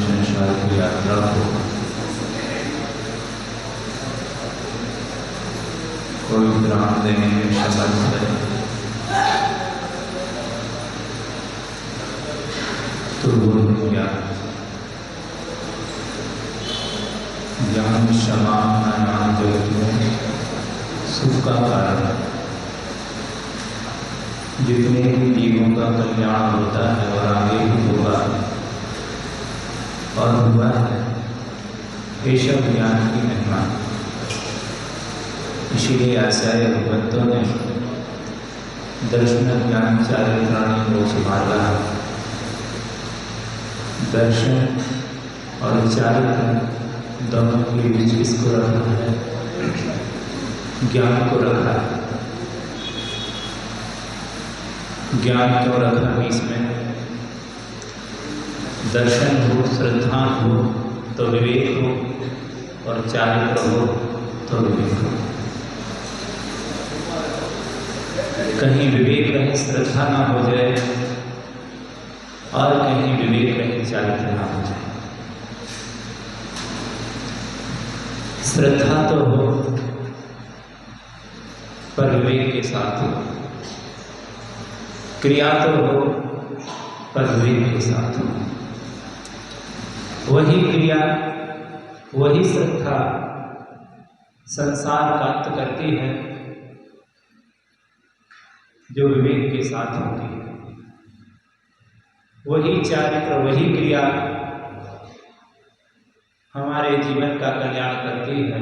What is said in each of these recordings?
संसार की यात्रा को कोई विराम देने में समर्थ है तो वो ज्ञान क्षमा नाम जगत में सुख का कारण है। जितने भी जीवों का कल्याण होता है और आगे भी होगा और हुआ है, ईश्वर ज्ञान की महिमा। इसीलिए आचार्य भगवंतों ने दर्शन ज्ञान चारित्राणी को संभाला। दर्शन और चारित्र दोनों के बीच किसको रखना है? ज्ञान को रखा। ज्ञान क्यों रखा बीच में? दर्शन हो, श्रद्धा हो तो विवेक हो, और चारित्र हो तो विवेक हो। कहीं विवेक रहे श्रद्धा ना हो जाए और कहीं विवेक रहे चारित्र ना हो जाए। श्रद्धा तो हो पर विवेक के साथ हो, क्रिया तो हो पर विवेक के साथ हो। वही क्रिया वही श्रद्धा संसार का अंत करती है जो विवेक के साथ होती है। वही चारित्र वही क्रिया हमारे जीवन का कल्याण करती है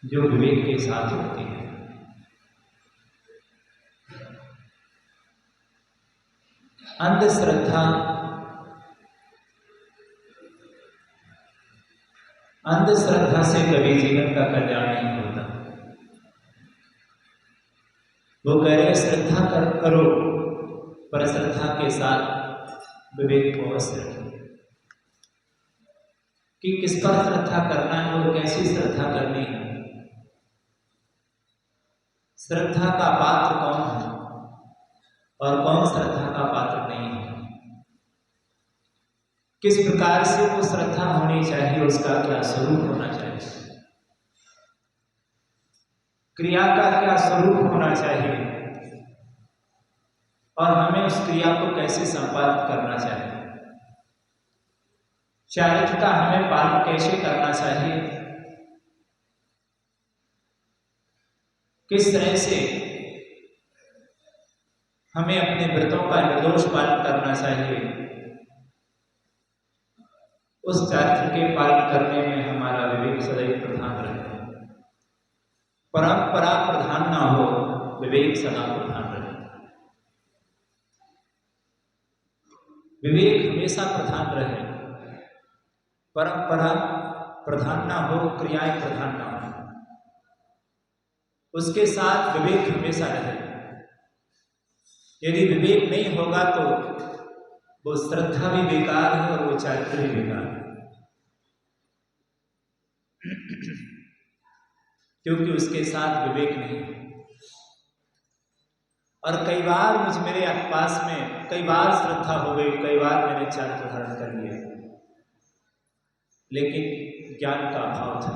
जो विवेक के साथ होती है। अंधश्रद्धा से कभी जीवन का कल्याण नहीं होता। वो कह रहे श्रद्धा करो पर श्रद्धा के साथ विवेक को अवश्य रखो कि किस पर श्रद्धा करना है और कैसी श्रद्धा करनी है। श्रद्धा का पात्र कौन है और कौन श्रद्धा का पात्र नहीं है। किस प्रकार से वो श्रद्धा होनी चाहिए, उसका क्या स्वरूप होना चाहिए, क्रिया का क्या स्वरूप होना चाहिए और हमें उस क्रिया को कैसे संपादित करना चाहिए। चारित्र का हमें पालन कैसे करना चाहिए, किस तरह से हमें अपने व्रतों का निर्दोष पालन करना चाहिए। उस चारित्र के पालन करने में हमारा विवेक सदैव प्रधान रहे। परंपरा प्रधान ना हो, विवेक सदा प्रधान रहे। विवेक हमेशा प्रधान रहे, परंपरा प्रधान ना हो, क्रियाएं प्रधान ना हो। उसके साथ विवेक हमेशा रहे। यदि विवेक नहीं होगा तो वो श्रद्धा भी बेकार है और वो चारित्र भी बेकार है, क्योंकि उसके साथ विवेक नहीं है। और कई बार मेरे पास में कई बार श्रद्धा हो गई, कई बार मैंने चारित्र धारण कर लिया, लेकिन ज्ञान का अभाव था।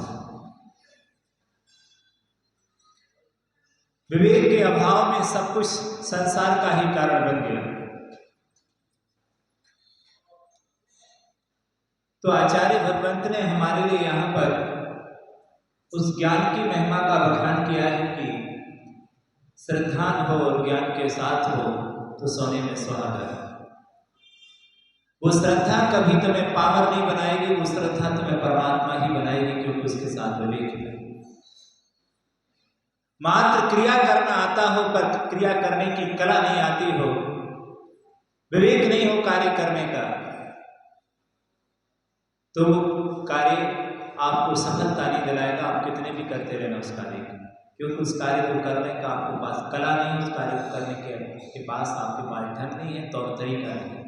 विवेक के अभाव में सब कुछ संसार का ही कारण बन गया। तो आचार्य भगवंत ने हमारे लिए यहाँ पर उस ज्ञान की महिमा का बखान किया है कि श्रद्धान हो और ज्ञान के साथ हो तो सोने में सुहागा। वो श्रद्धा कभी तुम्हें पावर नहीं बनाएगी, वो श्रद्धा तुम्हें परमात्मा ही बनाएगी, क्योंकि उसके साथ विवेक है। मात्र क्रिया करना आता हो पर क्रिया करने की कला नहीं आती हो, विवेक नहीं हो कार्य करने का, तो वो कार्य आपको सफलता नहीं दिलाएगा। आप कितने भी करते रहना उस कार्य को, क्योंकि उस कार्य को करने का आपके पास कला नहीं, उस कार्य को करने के पास आपके पास ढंग नहीं है, तौर तरीका नहीं है।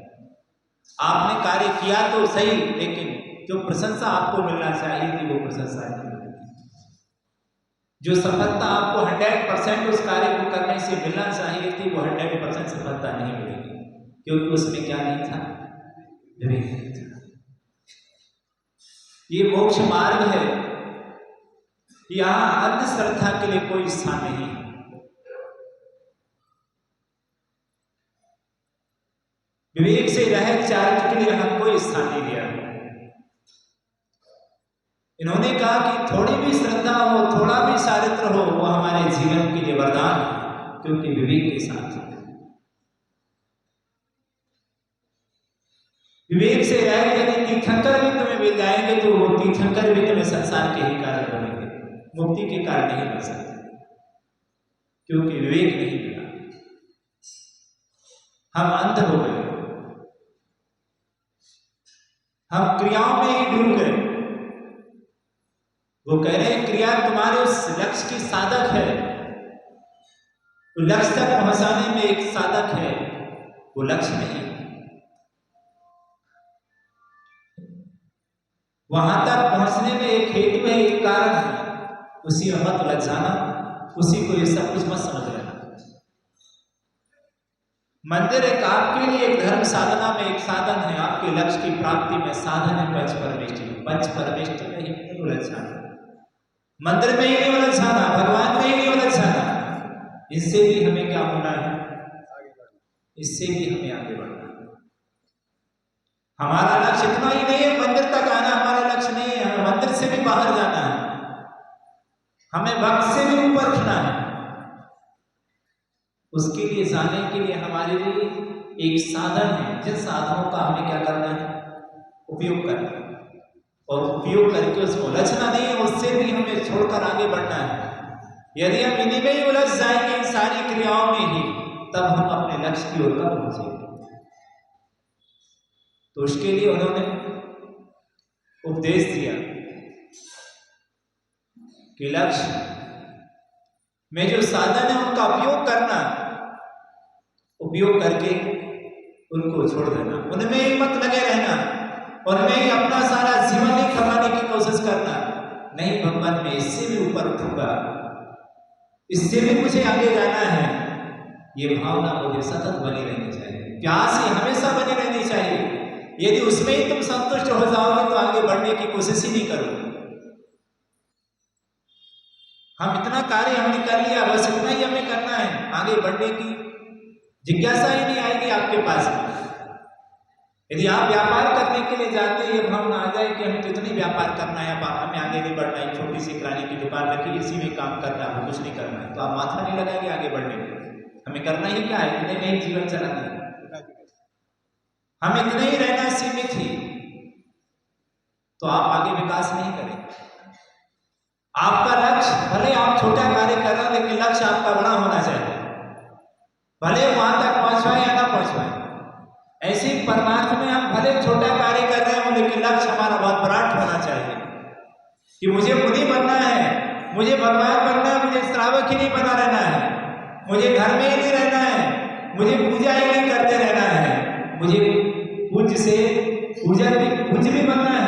आपने कार्य किया तो सही, लेकिन जो प्रशंसा आपको मिलना चाहिए थी वो प्रशंसा नहीं मिली। जो सफलता आपको 100% उस कार्य को करने से मिलना चाहिए थी वो 100% सफलता नहीं मिलेगी, क्योंकि उसमें क्या नहीं था, विवेक नहीं था। ये मोक्ष मार्ग है, यहां अंधश्रद्धा के लिए कोई स्थान नहीं है। विवेक से रहित चारित्र के लिए हम कोई स्थान नहीं दिया। इन्होंने कहा कि थोड़ी भी श्रद्धा हो, थोड़ा भी चारित्र हो, वो हमारे जीवन के लिए वरदान है, क्योंकि विवेक के साथ है। विवेक से रहित यदि तीर्थंकर भी तुम्हें मिल जाएंगे तो वो तीर्थंकर भी तुम्हें संसार के ही कारण बनेंगे, मुक्ति के कारण नहीं बन सकते, क्योंकि विवेक नहीं मिला। हम अंध हो गए, हम क्रियाओं में ही डूब गए। वो कह रहे हैं क्रिया तुम्हारे उस लक्ष्य की साधक है, वो लक्ष्य तक पहुंचाने में एक साधक है, वो लक्ष्य नहीं। वहां तक पहुंचने में एक हेतु है, एक कारण है, उसी में मत लग जाना, उसी को ये सब कुछ मत समझ लेना। मंदिर एक आपके लिए एक धर्म साधना में एक साधन है, आपके लक्ष्य की प्राप्ति में साधन है पंच परमेष्टि। पंच परमेष्टि में ही नहीं उलझ जाना, मंदिर में ही नहीं उलझ जाना, भगवान में ही नहीं उलझ जाना। इससे भी हमें क्या होना है, इससे भी हमें आगे बढ़ना है। हमारा लक्ष्य इतना ही नहीं है मंदिर तक आना, हमारा लक्ष्य नहीं है, हमें मंदिर से भी बाहर जाना है, हमें भक्त से भी ऊपर उठना है। उसके लिए जाने के लिए हमारे लिए एक साधन है, जिन साधनों का हमें क्या करना है, उपयोग करना है, और उपयोग करके उसको उलझना नहीं है, उससे भी हमें छोड़कर आगे बढ़ना है। यदि हम इन्हीं में ही उलझ जाएंगे, इन सारी क्रियाओं में ही, तब हम अपने लक्ष्य की ओर कब पहुंचेंगे। तो उसके लिए उन्होंने उपदेश दिया कि लक्ष्य में जो साधन है उनका उपयोग करना, उपयोग करके उनको छोड़ देना, उनमें ही मत लगे रहना, उनमें ही अपना सारा जीवन नहीं खपाने की कोशिश करना। नहीं, भगवान मैं इससे भी ऊपर उठूंगा, इससे भी मुझे आगे जाना है, ये भावना मुझे सतत बनी रहनी चाहिए, प्यास ही हमेशा बनी रहनी चाहिए। यदि उसमें ही तुम संतुष्ट हो जाओगे तो आगे बढ़ने की कोशिश ही नहीं करोगे। हम इतना कार्य हमने कर लिया, बस इतना ही हमें करना है, आगे बढ़ने की जिज्ञासा ही नहीं आएगी आपके पास। यदि आप व्यापार करने के लिए जाते हैं, ये भावना आ जाए कि हमें तो इतना ही व्यापार करना है, हमें आगे नहीं बढ़ना है, छोटी सी किराने की दुकान रखी, इसी में काम करना है, कुछ नहीं करना है, तो आप माथा नहीं लगाएंगे आगे बढ़ने में। हमें करना ही क्या है, इतने में ही जीवन चलाना है, हम इतने ही रहना सीमित ही, तो आप आगे विकास नहीं करेंगे। आपका लक्ष्य, भले आप छोटा कार्य कर रहे हैं, लेकिन लक्ष्य आपका बड़ा होना चाहिए, भले वहां तक पहुंचवाए या ना पहुंचवाए। ऐसे परमार्थ में हम भले छोटा कार्य कर रहे हो, लेकिन लक्ष्य हमारा बहुत विराट होना चाहिए कि मुझे मुनि बनना है, मुझे भगवान बनना है, मुझे श्रावक ही नहीं बना रहना है, मुझे घर में ही नहीं रहना है, मुझे पूजा ही नहीं करते रहना है, मुझे पूज्य से पूज्य भी बनना है,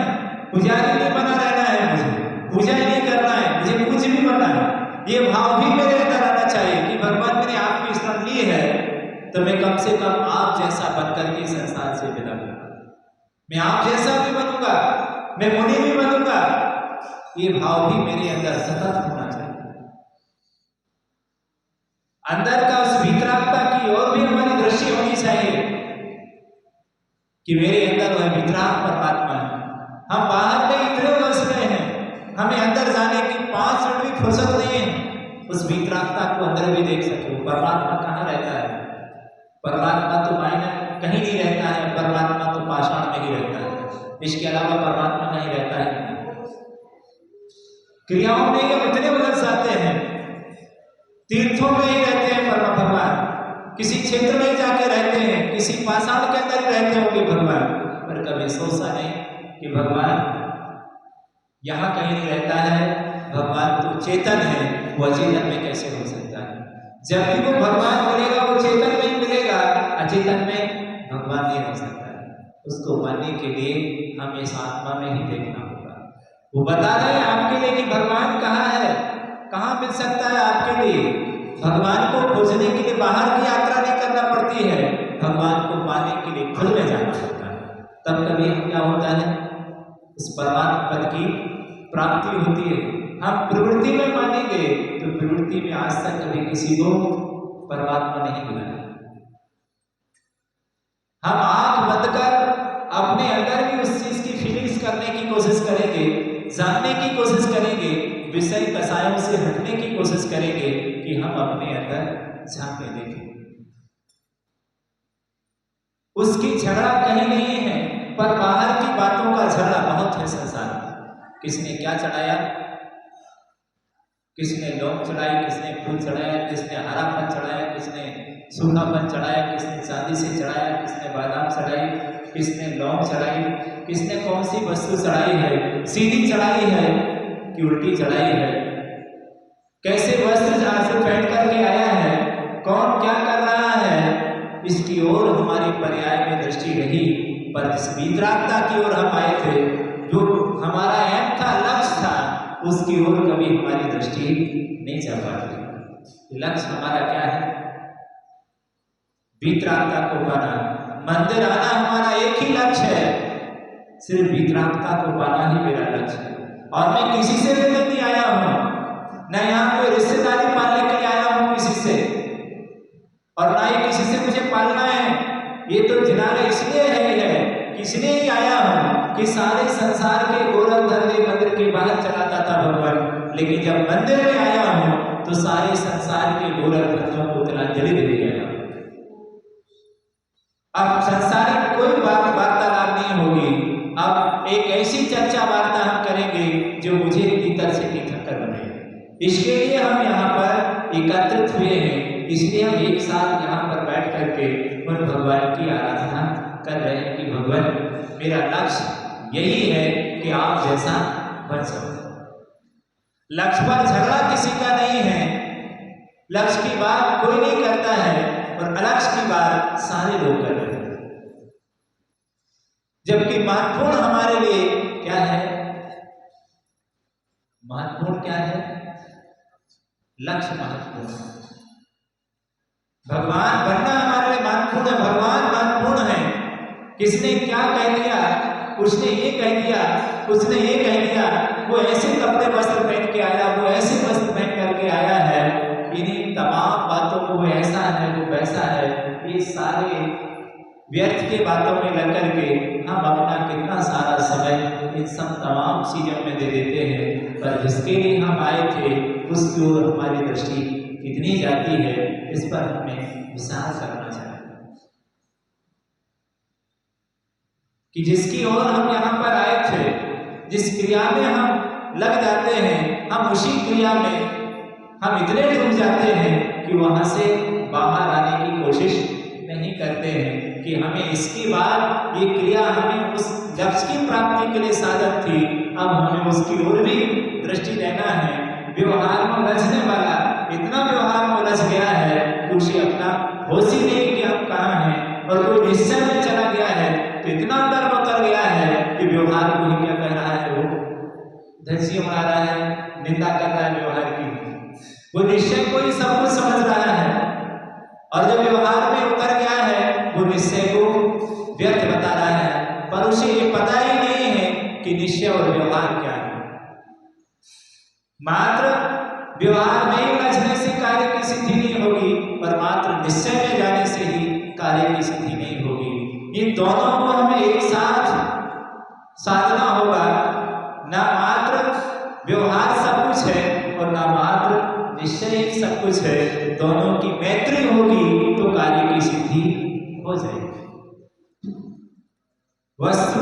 पुजारी नहीं बना रहना है, मुझे पूजा ही नहीं करना है, मुझे पूज्य भी बनना है। ये भाव भी मेरे अंदर आना चाहिए कि भगवान मैंने आपकी शरण ली है, तो मैं कम से कम आप जैसा बनकर के संसार से विदा लूंगा। मैं आप जैसा भी बनूंगा, मैं मुनि भी बनूंगा, ये भाव भी मेरे अंदर सतत होना चाहिए। अंदर का उस वितरागता की ओर भी हमारी दृष्टि होनी चाहिए कि मेरे अंदर वह वितराग परमात्मा है। हम बाहर में इतने उलझ रहे हैं, हमें अंदर जाने की 5 मिनट भी फुर्सत नहीं है उस वितरागता को अंदर भी देख सके। परमात्मा कहाँ रहता है? परमात्मा तो मायने कहीं नहीं रहता है, परमात्मा तो पाषाण में ही रहता है, इसके अलावा परमात्मा कहीं रहता है। क्रियाओं में ये इतने उलझ जाते हैं, तीर्थों में ही रहते हैं भगवान, किसी क्षेत्र में ही जाके रहते हैं, किसी पाषाण के अंदर रहते होंगे भगवान, पर कभी सोचा नहीं कि भगवान यहाँ कहीं नहीं रहता है। भगवान तो चेतन है, वो अचेतन में कैसे हो सकता है? जब भी वो भगवान मिलेगा वो चेतन में ही मिलेगा, अचेतन में भगवान नहीं रह सकता है। उसको मानने के लिए हमें इस आत्मा में ही देखना होगा। वो बता रहे हैं आपके लिए कि भगवान कहाँ है, कहाँ मिल सकता है आपके लिए। भगवान को खोजने के लिए बाहर की यात्रा नहीं करना पड़ती है, भगवान को पाने के लिए खुद में जाना पड़ता है। तब कभी क्या होता है, उस परमात्मा पद की प्राप्ति होती है। हम प्रवृत्ति में मानेंगे तो प्रवृत्ति में आज तक कभी किसी को परमात्मा नहीं मिला है। हम आंख बंद कर अपने अंदर भी उस चीज की फीलिंग्स करने की कोशिश करेंगे, जानने की कोशिश करेंगे, विषय कसायों से हटने की कोशिश करेंगे कि हम अपने अंदर झांके देखें। उसकी झगड़ा कहीं नहीं है, पर बाहर की बातों का झगड़ा बहुत है संसार में। किसने क्या चढ़ाया, किसने लौंग चढ़ाई, किसने फूल चढ़ाया, किसने हरापन चढ़ाया, किसने सूखापन चढ़ाया, किसने चांदी से चढ़ाया, किसने बादाम चढ़ाई, किसने लौंग चढ़ाई, किसने कौन सी वस्तु चढ़ाई है, सीधी चढ़ाई है कि उल्टी चढ़ाई है, कैसे वस्त्र जहां से पहन करके आया है, कौन क्या कर रहा है, इसकी ओर हमारी पर्याय में दृष्टि रही। पर जिस वितरागता की ओर हम आए थे, जो हमारा एम था, लक्ष्य था, उसकी ओर कभी हमारी दृष्टि नहीं जा पाती। लक्ष्य हमारा क्या है? वितरागता को पाना। मंदिर आना हमारा एक ही लक्ष्य है, सिर्फ वितरागता को पाना ही मेरा लक्ष्य है। और मैं किसी से लेने नहीं आया हूं, न यहाँ कोई रिश्तेदारी पालने के लिए आया हूं किसी से, और ना ही किसी से मुझे पालना है। ये तो जिनारे इसलिए है कि इसलिए ही आया हूं कि सारे संसार के गोरख धंधे मंदिर के बाहर चलाता था भगवान, लेकिन जब मंदिर में आया हूं तो सारे संसार के गोरख धंधों को तिलांजलि दे दिया। अब संसारिक कोई वार्तालाप नहीं होगी, अब एक ऐसी चर्चा वार्ता हम करेंगे जो मुझे भीतर से तीर्थंकर बने। इसके लिए हम यहाँ पर एकत्रित हुए हैं, इसलिए हम एक साथ यहाँ पर बैठ करके उन भगवान की आराधना कर रहे हैं कि भगवान मेरा लक्ष्य यही है कि आप जैसा बन सको। लक्ष्य पर झगड़ा किसी का नहीं है, लक्ष्य की बात कोई नहीं करता है और अलक्ष्य की बात सारे लोग कर रहे हैं। जबकि महत्वपूर्ण हमारे लिए क्या है? महत्वपूर्ण क्या है? लक्ष्य महत्वपूर्ण। भगवान बनना हमारे लिए महत्वपूर्ण है, भगवान महत्वपूर्ण है। किसने क्या कह दिया, उसने ये कह दिया, उसने ये कह दिया, वो ऐसे कपड़े वस्त्र पहन के आया, वो ऐसे वस्त्र पहन करके आया है, इन्हीं तमाम बातों को वो ऐसा है, वो वैसा है, ये सारे व्यर्थ के बातों में लग करके हम अपना कितना सारा समय इन सब तमाम चीजों में दे देते हैं। पर जिसके लिए हम आए थे उसकी ओर हमारी दृष्टि कितनी जाती है, इस पर हमें विचार करना चाहिए कि जिसकी ओर हम यहाँ पर आए थे, जिस क्रिया में हम लग जाते हैं, हम उसी क्रिया में हम इतने डूब जाते हैं कि वहां से बाहर आने की कोशिश नहीं करते हैं कि हमें इसके बाद ये क्रिया हमें उस लक्ष्य की प्राप्ति के लिए साधन थी, अब हमें उसकी ओर भी दृष्टि देना है। व्यवहार में उलझने वाला इतना व्यवहार में उलझ गया है कि उसे अपना होश ही नहीं कि हम कहाँ हैं, और कोई निश्चय में चला गया है तो इतना अंदर में उतर गया है कि व्यवहार को ही क्या कह रहा है, वो धंसिया बना रहा है, निंदा कर रहा है व्यवहार की। वो निश्चय को ही सब कुछ समझ रहा है, और जो व्यवहार में उतर गया है वो निश्चय को व्यर्थ बता रहा है, पर उसे ये पता ही नहीं है कि निश्चय और व्यवहार क्या है। मात्र व्यवहार में ही उलझने से कार्य की सिद्धि नहीं होगी, पर मात्र निश्चय में जाने से ही कार्य की सिद्धि नहीं होगी। इन दोनों को हमें एक साथ साधना होगा। ना मात्र व्यवहार सब कुछ है और ना मात्र निश्चय ही सब कुछ है। दोनों की मैत्री होगी तो कार्य की सिद्धि हो जाएगी। वस्तु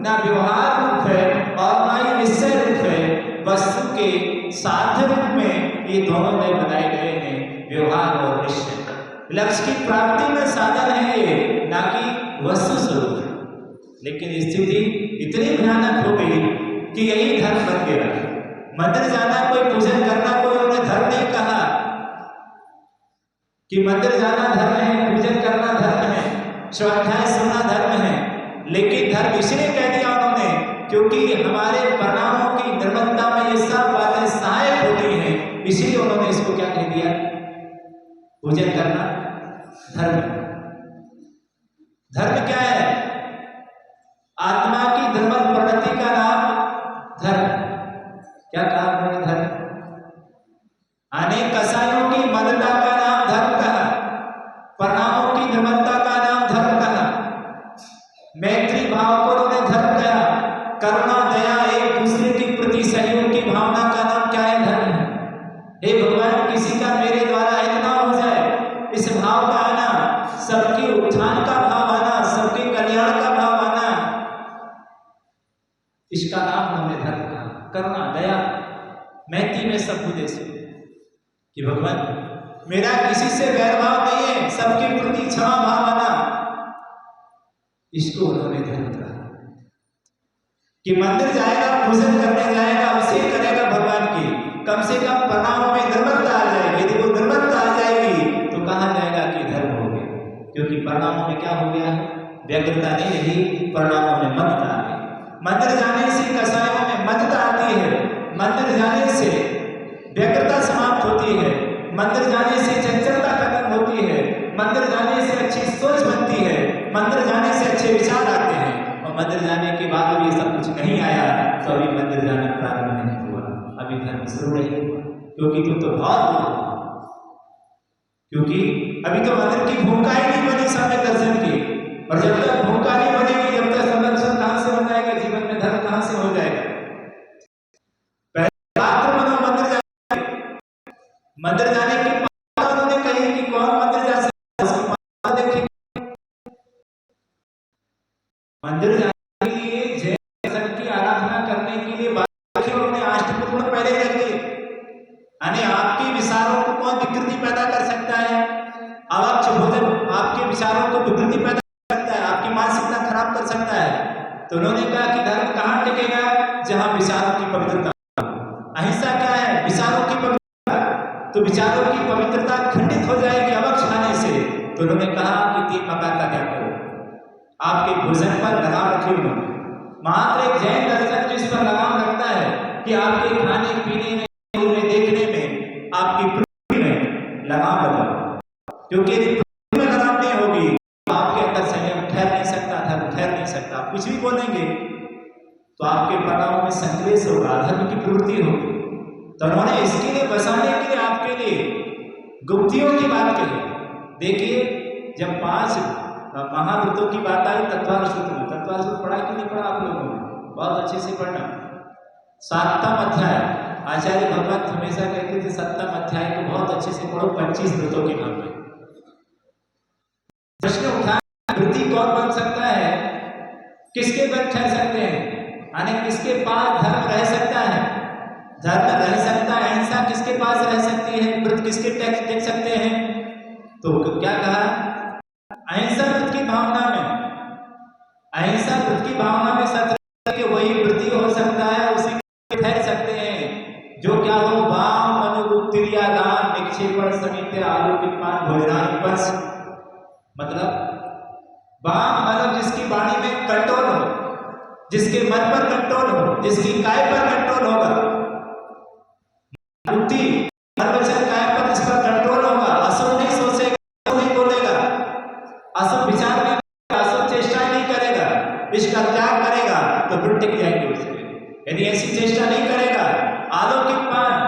ना व्यवहार रूप है और ना ही निश्चय रूप है। वस्तु के साध्य रूप में ये दोनों नए बनाए गए हैं, व्यवहार और निश्चय। लक्ष्य की प्राप्ति में साधन है ये, ना कि वस्तु स्वरूप है। लेकिन स्थिति इतनी भयानक हो गई कि यही धर्म बन गया। मंदिर जाना, कोई पूजन करना, कोई उन्होंने धर्म नहीं कहा कि मंदिर जाना धर्म है, पूजन करना धर्म है, स्वाध्याय सुनना धर्म है। लेकिन धर्म इसलिए कह दिया उन्होंने क्योंकि हमारे परिणामों की निर्मलता में ये सब बातें सहायक होती हैं। इसीलिए उन्होंने इसको क्या कह दिया, पूजन करना धर्म। धर्म क्या है? आत्मा की निर्मल प्रगति का नाम धर्म। क्या कहा उन्होंने? धर्म। अनेक कसायों की मलता का नाम धर्म कहा, परिणामों की निर्मलता का नाम धर्म कहा, मैत्री भाव को उन्होंने धर्म कहा, करुणा दया एक दूसरे के प्रति सहयोग की भावना का नाम क्या है? धर्म है। हे भगवान, किसी का मेरे द्वारा इतना हो जाए, इस भाव का आना, सबके उत्थान का भाव आना, सबके कल्याण का भाव आना, इसका नाम उन्होंने धर्म कहा। करुणा दया मैत्री में सब उद्देश्य कि भगवान मेरा किसी से वैरभाव नहीं है, सबके प्रति क्षमा भाव आना, इसको उन्होंने धर्म कहा। कि मंदिर जाएगा, पूजन करने जाएगा, अभिषेक करेगा भगवान की, कम से कम परिणामों में निर्मलता आ जाएगी। यदि वो निर्मलता आ जाएगी तो कहा जाएगा कि धर्म हो गया, क्योंकि परिणामों में क्या हो गया? व्यग्रता नहीं रही, परिणामों में ममता आ गई। मंदिर जाने से कसायों में ममता आती है, मंदिर जाने से व्यग्रता समाप्त होती है, मंदिर जाने से चंचलता खत्म होती है, मंदिर जाने से अच्छी सोच बनती है, मंदिर जाने से अच्छे विचार आते हैं। और मंदिर जाने के बाद भी सब कुछ नहीं आया तो अभी मंदिर जाना प्रारंभ नहीं हुआ, अभी धर्म शुरू नहीं हुआ, क्योंकि तुम तो बहुत दूर, क्योंकि अभी तो मंदिर की भूमिका ही नहीं बनी समय दर्शन की। और जब तक भूमिका नहीं बनेगी, जब तक संरक्षण कहां से हो जाएगा, जीवन में धर्म कहां से हो जाएगा? पहले बात तो बनो मंदिर जाने, मंदिर जाने की बात उन्होंने कही कि कौन मंदिर जा सकता है, उसकी बात देखिए। मंदिर जाने के लिए, जय दर्शन की आराधना करने के लिए बात उन्होंने अष्टपूर्ण पहले रख दी। यानी आपके विचारों को कौन विकृति पैदा कर सकता है? अवक्ष भोजन आपके विचारों को विकृति पैदा कर सकता है, आपकी मानसिकता खराब कर सकता है। तो उन्होंने कहा कि धर्म कहां टिकेगा? जहां विचारों की पवित्रता। अहिंसा क्या है? विचारों की पवित्रता। तो विचारों की पवित्रता खंडित हो जाएगी अवक्ष खाने से। तो उन्होंने कहा कि 3 मकान का क्या करो, आपके भोजन पर लगाम रखी उन्होंने। मात्र एक जैन दर्शन जिस पर लगाम रखता है कि आपके खाने पीने में, देखने में, आपकी पृथ्वी में लगाम लगाओ, क्योंकि यदि पृथ्वी में लगाम नहीं होगी आपके अंदर संयम ठहर नहीं सकता, धर्म ठहर नहीं सकता। कुछ भी बोलेंगे तो आपके परिणामों में संक्लेश होगा, धर्म की प्रवृत्ति होगी। तो उन्होंने इसके लिए बसाने के लिए आपके लिए गुप्तियों की बात कही। देखिए, जब 5 महाव्रतों की बात आई तत्वार सूत्र में, तत्वार सूत्र पढ़ा कि नहीं पढ़ा आप लोगों ने? बहुत अच्छे से पढ़ना। 7वां अध्याय, आचार्य भगवत हमेशा कहते थे 7वां अध्याय को बहुत अच्छे से पढ़ो, 25 व्रतों के नाम पे। प्रश्न उठा, वृत्ति कौन बन सकता है, किसके बन ठहर सकते हैं, यानी किसके पास धर्म रह सकता है, धर्म रह सकता है, अहिंसा किसके पास रह सकती है, व्रत किसके टेक्स्ट देख सकते हैं? तो क्या कहा? अहिंसा व्रत की भावना में, अहिंसा व्रत की भावना में सत्य के वही वृत्ति हो सकता है, उसी ठहर सकते हैं जो क्या हो, वाम अनुगुप्तिरिया दान निक्षेपण समिति आलोकितमान भोजनानि पच। मतलब वाम मतलब जिसकी वाणी में कंट्रोल हो, जिसके मन पर कंट्रोल हो, जिसकी काय पर कंट्रोल होगा। बुद्धि वचन काय पर जिस पर कंट्रोल होगा, अशुभ नहीं सोचेगा, अशुभ नहीं बोलेगा, अशुभ विचार नहीं करेगा, अशुभ चेष्टा नहीं करेगा, इसका त्याग करेगा तो फिर टिक जाएंगे उसके। यदि ऐसी चेष्टा नहीं करेगा, आलोकित पान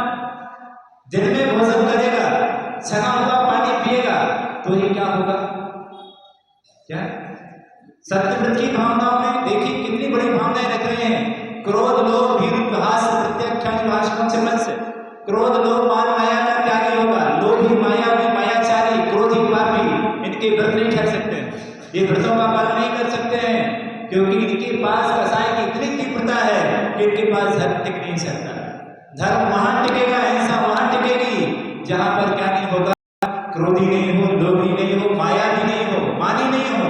क्योंकि इनके पास कसाई की इतनी तीव्रता है कि इनके पास धर्म टिक नहीं सकता। धर्म वहां टिकेगा, अहिंसा वहां टिकेगी जहां पर क्या नहीं होगा, क्रोधी नहीं हो, लोभी नहीं हो, माया भी नहीं हो, मानी नहीं हो,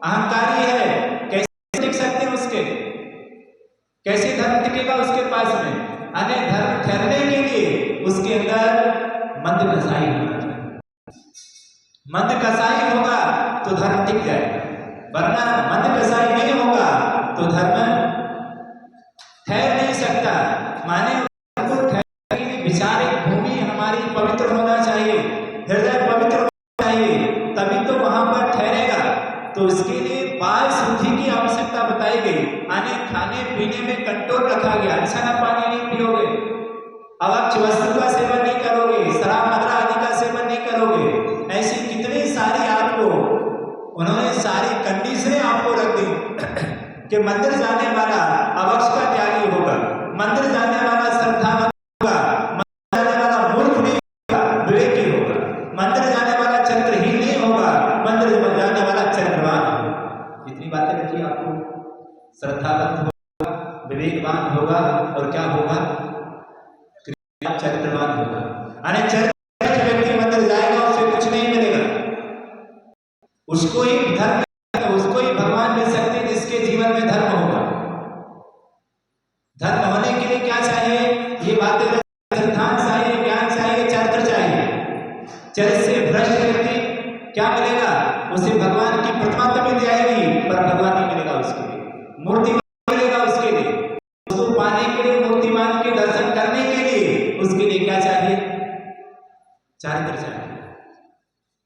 अहंकारी है, कैसे टिक सकते हैं उसके, कैसे धर्म टिकेगा उसके पास में। अने धर्म ठहरने के लिए उसके अंदर मंद कसाई होना चाहिए। मंद कसाई होगा तो धर्म टिक जाएगा, वरना मंद कसाई नहीं होगा तो धर्म ठहर नहीं सकता। माने विचारिक भूमि हमारी पवित्र होना चाहिए, हृदय पवित्र होना चाहिए, तभी तो वहां पर ठहरेगा। तो इसके लिए बाल शुद्धि की आवश्यकता बताई गई। आने खाने पीने में कंट्रोल रखा गया, अच्छा ना पानी नहीं पियोगे, अवक्ष वस्तु का सेवन नहीं करोगे, शराब मदिरा आदि का सेवन नहीं करोगे। ऐसी कितनी सारी आपको उन्होंने सारी कंडीशनें आपको रख दी कि मंदिर जाने वाला अवक्ष का त्यागी होगा, मंदिर जाने वाला श्रद्धावान होगा, मंदिर जाने वाला मूर्ख नहीं होगा, विवेकी होगा, मंदिर जाने वाला चरित्रहीन नहीं होगा, मंदिर जाने वाला चरित्रवान होगा। इतनी बातें रखी आपको, श्रद्धावंत होगा, विवेकवान होगा और क्या होगा, चरित्रवान होगा। अरे चरित्र व्यक्ति मंदिर जाएगा उससे कुछ नहीं मिलेगा, उसको ही धर्म, उसको ही भगवान मिल सकते हैं जिसके जीवन में धर्म होगा। धर्म होने के लिए क्या चाहिए, ये बातें सिद्धांत चाहिए, ज्ञान चाहिए, चरित्र चाहिए। चरित्र से भ्रष्ट व्यक्ति क्या मिलेगा, उसे भगवान की प्रतिमा तो मिल जाएगी पर भगवान नहीं मिलेगा उसके लिए, मूर्ति मिलेगा उसके लिए। उसको पाने के लिए, मूर्तिमान के दर्शन करने के लिए उसके लिए क्या चाहिए, चरित्र चाहिए,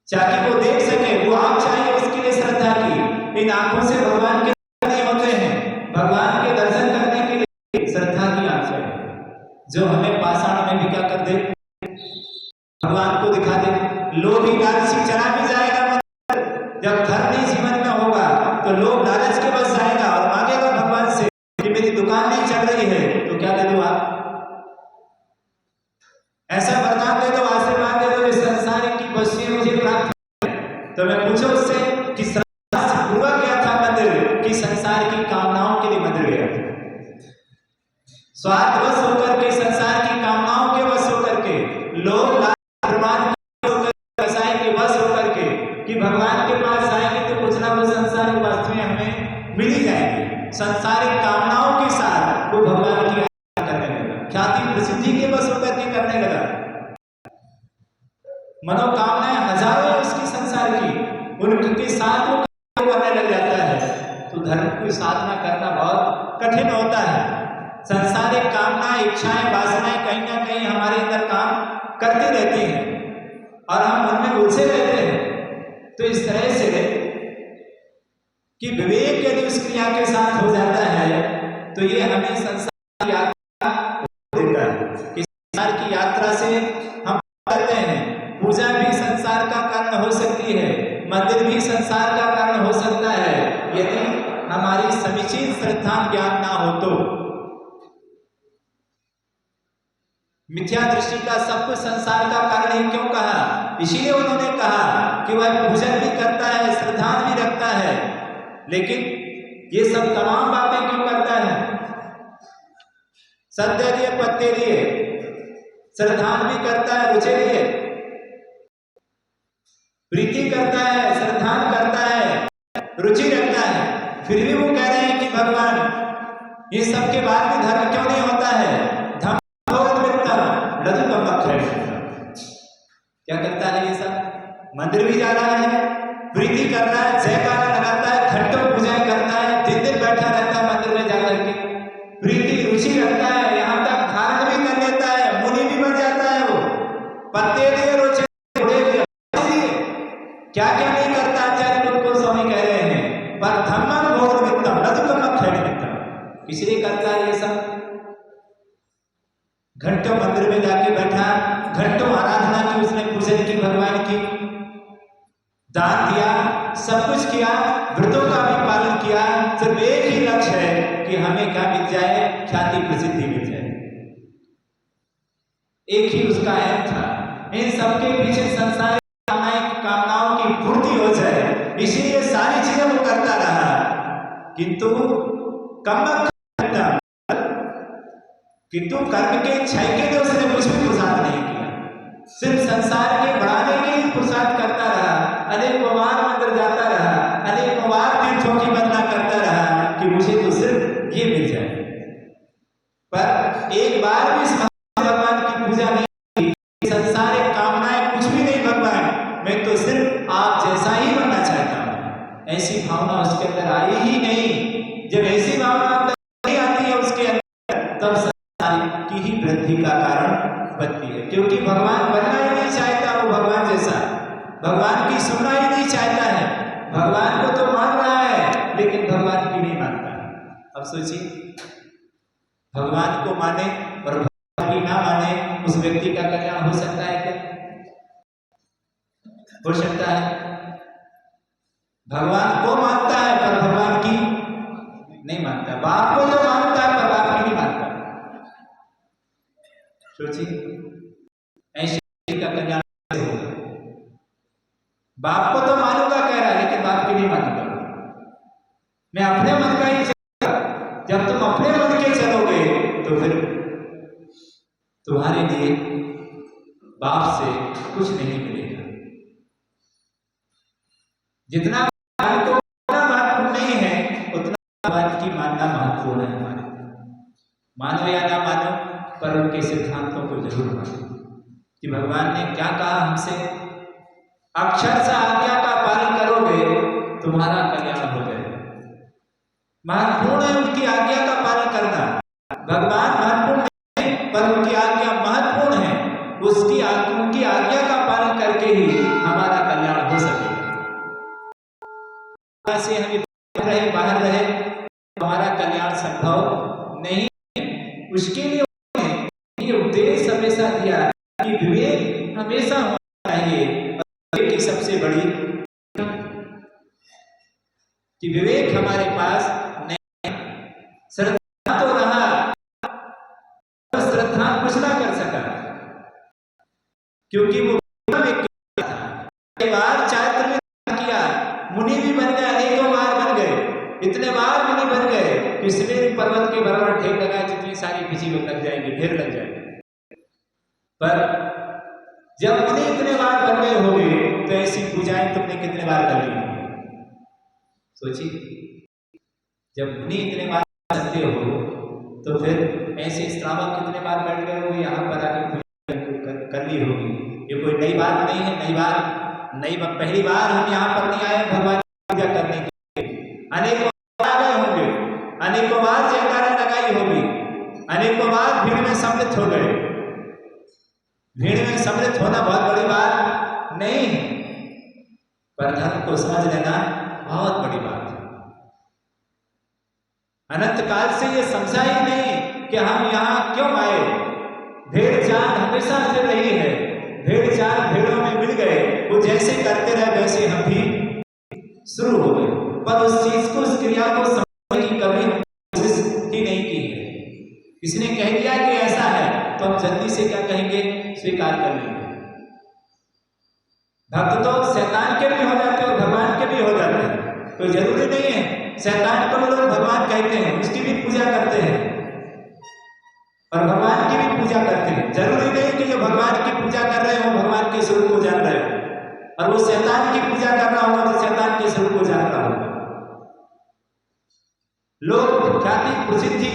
ताकि वो देख सके। वो आंख चाहिए उसके लिए श्रद्धा की, इन आंखों से भगवान के नहीं होते हैं, भगवान के दर्शन करने के लिए श्रद्धा की आंख चाहिए, जो हमें पाषाण में भी क्या कर दे, भगवान को दिखा दे। लोभी लालची चला भी जाएगा मंदिर, जब धर्म नहीं जीवन में होगा तो लोग लालच के बस जाएगा और मांगेगा भगवान से कि मेरी दुकान नहीं चल रही है, तो क्या दे दो आप, ऐसा वरदान दे दो, आशीर्वाद दे दो, इस संसार की वस्तुएं मुझे प्राप्त है। तो मैं पूछो उससे कि श्रद्धा से पूरा गया था मंदिर कि संसार की कामनाओं के लिए मंदिर गया था, स्वार्थवश होकर के, संसार की कामनाओं के वश होकर के, लोग प्रमाण कसाई के वश होकर के कि भगवान के पास आएंगे तो कुछ ना कुछ संसारिक वस्तुएं हमें मिल ही जाएंगी। संसारिक कामनाओं के साथ वो भगवान की करने लगा, ख्याति प्रसिद्धि के वश होकर के करने लगा। मनोकामनाएं हजारों उसकी संसार की, उनके साथ वो करने लग जाता है। तो धर्म की साधना करना बहुत कठिन होता है। संसारिक कामना, इच्छाएं, वासनाएं कहीं ना कहीं हमारे अंदर काम करती रहती हैं और हम उनमें उलझे रहते हैं। तो इस तरह से कि विवेक यदि उस क्रिया के साथ हो जाता है तो ये हमें संसार की यात्रा देता है। कि संसार की यात्रा से हम कहते हैं पूजा भी संसार का कारण हो सकती है, मंदिर भी संसार का कारण हो सकता है, यदि हमारी समीचीन श्रद्धा ज्ञान ना हो तो। मिथ्या दृष्टि का सब कुछ संसार का कारण ही क्यों कहा, इसीलिए उन्होंने कहा कि वह पूजन भी करता है, श्रद्धा भी रखता है, लेकिन ये सब तमाम बातें क्यों करता है, सत्य दिए, पत्ते दिए, श्रद्धा भी करता है, रुचि दिए, प्रीति करता है, श्रद्धा करता है, रुचि रखता है, फिर भी वो कह रहे हैं कि भगवान ये सब के बाद भी धर्म क्यों नहीं होता है। क्या करता है ये सब, मंदिर भी जा रहा है, प्रीति कर रहा है, जयकारा लगाता है, घंटों पूजा करता है, दिन दिन बैठा रहता है मंदिर में जाकर के, प्रीति रुचि रखता है, यहाँ तक धारण भी कर लेता है, मुनि भी बन जाता है। वो पत्ते दिए, रोचे दिए, क्या क्या नहीं करता। आचार्य उनको स्वामी कह रहे हैं पर धम्मम भोग मित्रम रजुतम मित्रम, इसलिए करता है ये सब। घंटों मंदिर में जाके बैठा, घंटों आराधना की उसने, पूजन की भगवान की, दान दिया, सब कुछ किया, व्रतों का भी पालन किया, सिर्फ एक ही लक्ष्य है कि हमें क्या मिल जाए, ख्याति प्रसिद्धि मिल जाए। एक ही उसका एम था। इन सबके पीछे संसार कामनाओं की पूर्ति हो जाए, इसीलिए सारी चीजें वो करता रहा किंतु कम किंतु कर्म के क्षय के लिए उसने कुछ भी पुरुषार्थ नहीं किया, सिर्फ संसार के बढ़ाने के लिए पुरुषार्थ करता रहा, अनेकों बार मंदिर जाता रहा, अनेकों बार तीर्थों की वंदना करता रहा कि मुझे तो सिर्फ ये मिल जाए, पर एक बार भी इस भगवान की पूजा नहीं की। संसारिक कामनाएं कुछ भी नहीं भगवान, मैं तो सिर्फ आप जैसा ही बनना चाहता हूं, ऐसी भावना उसके अंदर आई ही नहीं। जब ऐसी भावना अंदर नहीं आती है उसके अंदर, तब की ही वृद्धि का कारण बनती है, क्योंकि भगवान बनना ही नहीं चाहता, वो भगवान जैसा भगवान की सुनना ही नहीं चाहता है। भगवान को तो मान रहा है लेकिन भगवान की नहीं मानता। अब सोचिए, भगवान को माने और भगवान की ना माने, उस व्यक्ति का कल्याण हो सकता है क्या? हो सकता है? भगवान को मानता है पर भगवान की नहीं मानता, बाप को तो मानता है पर बाप की नहीं मानता। सोचिए, ऐसे का कल्याण होगा। बाप को तो मानूंगा कह रहा है लेकिन बाप की नहीं मानूंगा, मैं अपने मन का ही चलूंगा। जब तुम अपने मन के चलोगे तो फिर तुम्हारे लिए बाप से कुछ नहीं मिलेगा। जितना भगवान को मानना महत्वपूर्ण नहीं है, उतना भगवान की मानना महत्वपूर्ण है। मानो या ना मानो, पर उनके सिद्धांतों को जरूर मानो कि भगवान ने क्या कहा हमसे। अक्षरशः आज्ञा का पालन करोगे तुम्हारा कल्याण हो जाएगा। महत्वपूर्ण है उनकी आज्ञा का पालन करना। भगवान महत्वपूर्ण नहीं है पर उनकी आज्ञा महत्वपूर्ण है। उनकी आज्ञा का पालन करके ही हमारा कल्याण हो सकेगा। ऐसे हम बाहर रहे हमारा कल्याण संभव नहीं है। उसके लिए उपदेश हमेशा दिया कि विवेक हमेशा होना चाहिए। विवेक की सबसे बड़ी कि विवेक हमारे पास नहीं। श्रद्धा तो रहा, श्रद्धा कुछ ना कर सका क्योंकि वो कई बार चारित्र में किया, मुनि भी बन गए, अनेकों बार बन गए, इतने बार मुनि बन गए कि इसलिए पर्वत के बराबर ठेक लगा, जितनी सारी किसी में लग जाएंगे, ढेर लग जाएंगे। पर जब मुनि इतने बार बन गए होंगे तो ऐसी पूजाएं तुमने कितने बार कर ली होंगी? सोचिए, जब मुनि इतने बार करते हो तो फिर ऐसे श्रावक कितने बार बैठ गए होंगे, यहाँ पर आके पूजा कर ली होगी। ये कोई नई बात नहीं है, पहली बार हम यहाँ पर नहीं आए भगवान की पूजा करने के लिए। अनेकों बार आ गए होंगे, अनेकों बार जयकारा लगाई होगी, अनेकों बार भीड़ में सम्मिलित हो गए। भीड़ में सम्मिलित होना बहुत बड़ी बात नहीं है, पर धर्म को समझ लेना बहुत बड़ी बात है। अनंत काल से ये समझा ही नहीं कि हम यहाँ क्यों आए। भेड़ चाल हमेशा से रही है, भेड़ चाल भेड़ों में मिल गए, वो जैसे करते रहे वैसे हम भी शुरू हो गए, पर उस चीज को, उस क्रिया को समझने की कभी कोशिश ही नहीं की है। किसी ने कह दिया कि ऐसा है तो हम जल्दी से क्या कहेंगे, स्वीकार कर लेंगे। भक्त तो शैतान के भी हो जाते हैं और भगवान के भी हो जाते हैं, कोई जरूरी नहीं है। शैतान को लोग भगवान कहते हैं, उसकी भी पूजा करते हैं और भगवान की भी पूजा करते हैं। जरूरी नहीं कि जो भगवान की पूजा कर रहे हो भगवान के स्वरूप को जान रहे हो, और वो शैतान की पूजा कर रहा होगा तो शैतान के स्वरूप को जान रहा होगा। लोग ख्याति, प्रसिद्धि,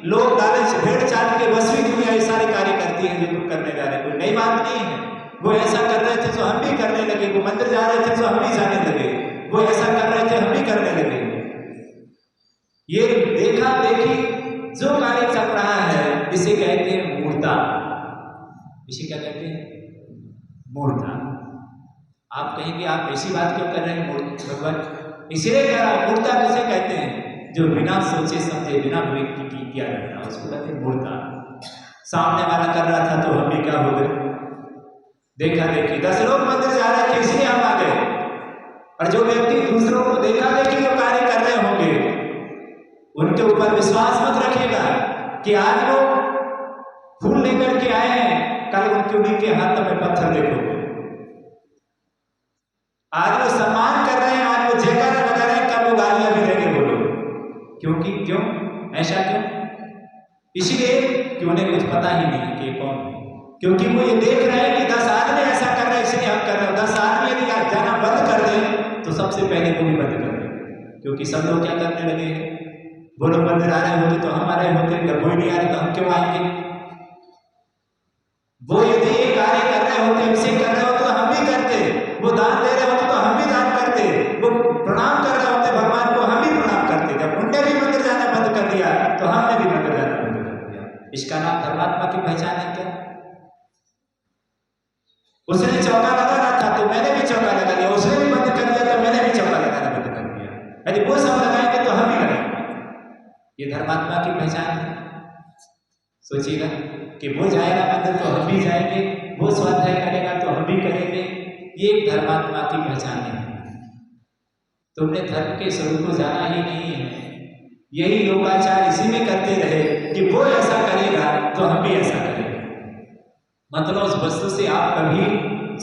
लोग लालच, भेड़ चाल के बस भी दुनिया ये सारे कार्य करती है जो तुम करने जा रहे। कोई नई बात नहीं है। वो ऐसा कर रहे थे तो हम भी करने लगे, वो मंदिर जा रहे थे तो हम भी जाने लगे, वो ऐसा कर रहे थे हम भी करने लगे। ये देखा देखी जो कार्य चल रहा है इसे कहते हैं मूर्ता। इसे क्या कहते हैं? मूर्ता। आप कहेंगे आप ऐसी बात क्यों कर रहे हैं? भगवान इसलिए कह रहा है। मूर्ता किसे कहते हैं? जो बिना सोचे समझे, बिना विवेक की किया जाता है, उसको कहते हैं मूर्ता। सामने वाला कर रहा था तो हम भी क्या हो गए, देखा देखी। 10 लोग मंदिर जा रहे थे इसलिए हम आ गए, और जो व्यक्ति दूसरों को देखा देखी जो कार्य कर रहे होंगे उनके ऊपर विश्वास मत रखिएगा कि आज वो फूल लेकर के आए हैं, कल उनके उन्हीं के हाथ में पत्थर देखोगे। आज वो सम्मान कर रहे हैं, आज वो जयकारा लगा रहे हैं, कल वो गालियां भी देंगे बोलो। क्योंकि क्यों ऐसा क्यों? इसलिए कि उन्हें कुछ पता ही नहीं कि कौन है, क्योंकि वो ये देख रहे हैं कि 10 आदमी ऐसा कर रहे हैं इसलिए हम कर रहे हैं। 10 आदमी यदि जाना बंद कर दें तो सबसे पहले वो भी बंद कर दें, क्योंकि सब लोग क्या करने लगे हैं, वो लोग मंदिर आ रहे होते तो हम आ रहे होते, जब कोई नहीं आ रहे तो हम क्यों आएंगे? वो यदि ये कार्य कर रहे होते, अभिषेक कर रहे होते तो हम भी करते, वो दान दे रहे होते तो हम भी दान करते, वो प्रणाम कर रहे होते भगवान को हम भी प्रणाम करते। जब उनने भी मंदिर जाना बंद कर दिया तो हमने भी मंदिर जाना बंद कर दिया। इसका नाम धर्मात्मा की पहचान है क्या? उसने चौका लगा रहा था तो मैंने भी चौका लगा दिया, उसने भी बंद कर दिया तो मैंने भी चौका लगाना बंद कर दिया। यदि वो सब लगाएंगे तो हम भी लगाएंगे। ये धर्मात्मा की पहचान है। सोचिएगा कि वो जाएगा मंदिर तो हम भी जाएंगे, वो स्वाध्याय करेगा तो हम भी करेंगे। ये एक धर्मात्मा की पहचान है। तुमने धर्म के स्वरूप को जाना ही नहीं है। यही लोकाचार इसी में करते रहे कि वो ऐसा करेगा तो हम भी ऐसा करेंगे। मतलब उस वस्तु से आप कभी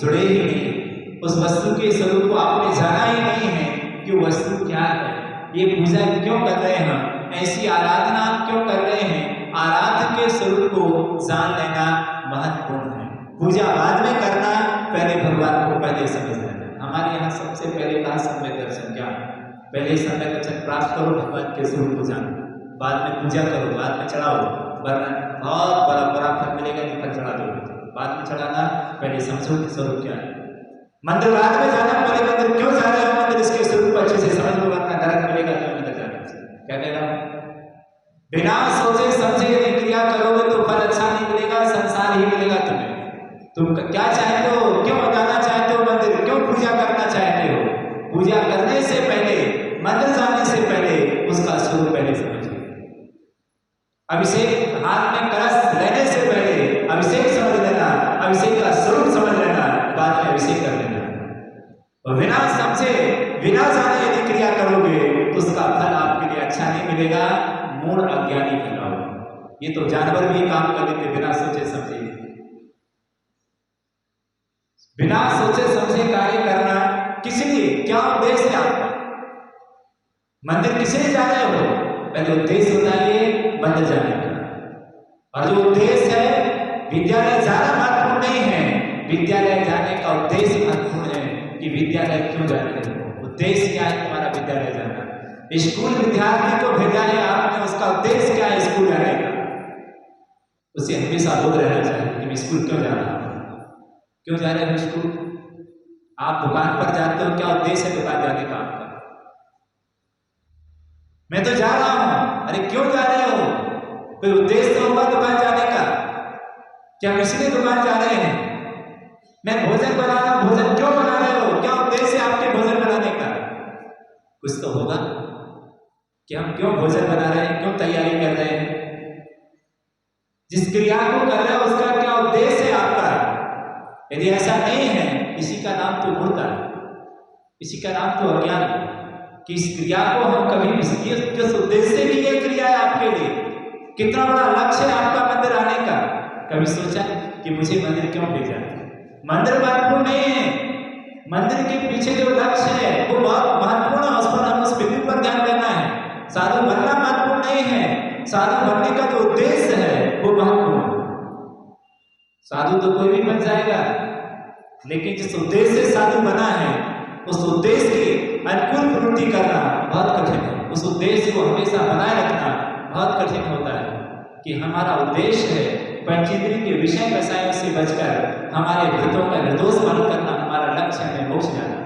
जुड़े ही नहीं, उस वस्तु के स्वरूप को आपने जाना ही नहीं है कि वस्तु क्या है, ये पूजा क्यों कर रहे हैं हम, ऐसी आराधना क्यों कर रहे हैं। आराध्य के स्वरूप को जान लेना महत्वपूर्ण है। पूजा बाद में करना, पहले भगवान को पहले समझ लेना। हमारे यहाँ सबसे पहले कहा सम्यक दर्शन क्या? पहले सम्यक दर्शन प्राप्त करो, भगवान के स्वरूप को जानो, बाद में पूजा करो, बाद में चढ़ाओ, वरना बहुत बड़ा फल मिलेगा नहीं फल चढ़ा दोगे। बाद में चढ़ाना, पहले समझो कि स्वरूप क्या है। मंदिर बाद में जाना, पहले मंदिर क्यों जा रहे हो, मंदिर इसके स्वरूप को अच्छे से समझ लो, वरना नरक मिलेगा तो मंदिर जाने से। क्या कह रहा हूं? बिना सोचे समझे यदि क्रिया करोगे तो फल अच्छा नहीं मिलेगा, संसार ही मिलेगा तुम्हें। तुम क्या चाहते हो, क्यों जाना चाहते हो मंदिर, क्यों पूजा करना चाहते हो? पूजा करने से पहले, मंदिर जाने से पहले उसका स्वरूप पहले समझिए। अभिषेक हाथ में कलश लेने से पहले अभिषेक समझ लेना, अभिषेक का स्वरूप समझ लेना, बाद में अभिषेक कर लेना। और बिना समझे, बिना जाने यदि क्रिया करोगे तो उसका फल आपके लिए अच्छा नहीं मिलेगा, मूढ़ अज्ञानी कहलाओगे। ये तो जानवर भी काम कर लेते बिना सोचे समझे। बिना सोचे समझे कार्य करना किस लिए, क्या उद्देश्य है आपका? मंदिर किस लिए जा रहे हो? पहले उद्देश्य बताइए मंदिर जाने का। और जो उद्देश्य है, विद्यालय जाना महत्वपूर्ण नहीं है, विद्यालय जाने का उद्देश्य महत्वपूर्ण है कि विद्यालय क्यों जा रहे हो, उद्देश्य क्या है तुम्हारा विद्यालय जाना। स्कूल विद्यार्थी को भेजा है आपने, उसका उद्देश्य क्या है स्कूल जाने का? उसे हमेशा बोध रहना चाहिए कि मैं स्कूल क्यों जा रहा हूं, क्यों जा रहे हो स्कूल। आप दुकान पर जाते हो, क्या उद्देश्य है दुकान जाने का आपका? मैं तो जा रहा हूं। अरे क्यों जा रहे हो? कोई उद्देश्य तो होगा दुकान जाने का। क्या इसलिए दुकान जा रहे हैं? मैं भोजन बना रहा हूं, भोजन क्यों बना रहे हो, क्या उद्देश्य है आपके भोजन बनाने का? कुछ तो होगा कि हम क्यों भोजन बना रहे हैं, क्यों तैयारी कर रहे हैं। जिस क्रिया को कर रहे हो उसका क्या उद्देश्य है आपका? यदि ऐसा नहीं है, इसी का नाम तो मूर्खता है, इसी का नाम तो अज्ञान है कि इस क्रिया को हम कभी किस उद्देश्य से की गई क्रिया है आपके लिए। कितना बड़ा लक्ष्य है आपका मंदिर आने का? कभी सोचा कि मुझे मंदिर क्यों भेजा? मंदिर महत्वपूर्ण नहीं है, मंदिर के पीछे जो लक्ष्य है वो बहुत महत्वपूर्ण है, उस पर हम उस बिंदु पर ध्यान देना है। साधु बनना महत्वपूर्ण नहीं है, साधु बनने का जो उद्देश्य है वो महत्वपूर्ण है। साधु तो कोई भी बन जाएगा, लेकिन जिस उद्देश्य से साधु बना है उस उद्देश्य की अनुकूल प्रवृत्ति करना बहुत कठिन है। उस उद्देश्य को हमेशा बनाए रखना बहुत कठिन होता है कि हमारा उद्देश्य है पंचेंद्रिय के विषय व्यवसायों से बचकर हमारे भूतों का निर्दोष मन करना। हमारा लक्ष्य है मोक्ष जाना।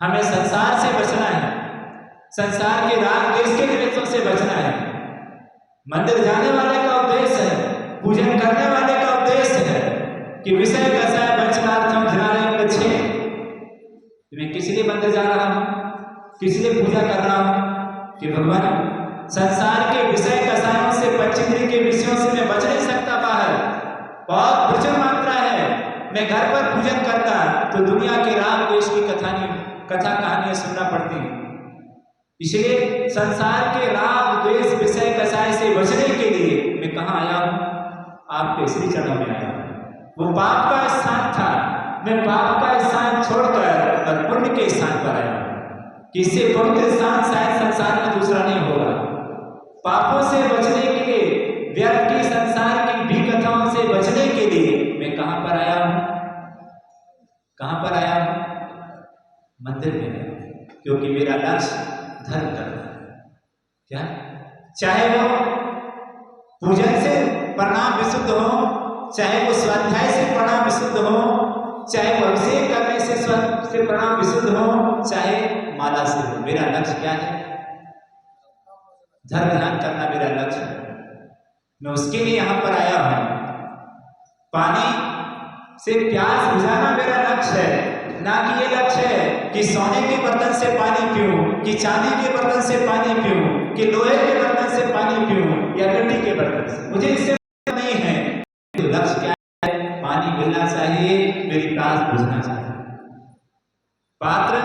हमें संसार से बचना है, संसार के राग देश के निमित्तों से बचना है। मंदिर जाने वाले का उद्देश्य है, पूजन करने वाले का उद्देश्य है कि विषय व्यवसाय बचनार्थम ध्यान बचे। मैं किस लिए मंदिर जा रहा हूं, किस लिए पूजा कर रहा हूं कि भगवान संसार के विषय कसायों से, पंचेंद्रिय के विषयों से मैं बच नहीं सकता। बाहर बहुत प्रचुर मात्रा है। मैं घर पर पूजन करता तो दुनिया के राग देश की कथा कहानियां सुनना पड़ती। इसलिए संसार के राग द्वेष विषय कसाय से बचने के लिए मैं कहाँ आया हूं? आपके श्री चरणों में आया हूं। वो पाप का स्थान था, मैं पाप का स्थान छोड़कर और पुण्य के स्थान पर आया हूं कि इससे पवित्र स्थान शायद संसार में दूसरा नहीं होगा। पापों से बचने के लिए, व्यर्थ की संसार की भी कथाओं से बचने के लिए मैं कहां पर आया हूं? कहां पर आया हूं? मंदिर में आया हूं, क्योंकि मेरा लक्ष्य धर्म करना है। क्या? चाहे वो पूजन से प्रणाम विशुद्ध हो, चाहे वो स्वाध्याय से प्रणाम विशुद्ध हो, चाहे वो अभिषेक करने से प्रणाम विशुद्ध हो, चाहे माला से हो, मेरा लक्ष्य क्या है? धर्म ध्यान करना मेरा लक्ष्य है। मैं उसके लिए यहां पर आया हूं। पानी से प्यास बुझाना मेरा लक्ष्य है, ना कि ये लक्ष्य है कि सोने के बर्तन से पानी पीऊं, कि चांदी के बर्तन से पानी पीऊं, कि लोहे के बर्तन से पानी पीऊं या मिट्टी के बर्तन से। मुझे इससे नहीं है। तो लक्ष्य क्या है? पानी मिलना चाहिए, मेरी प्यास बुझना चाहिए। पात्र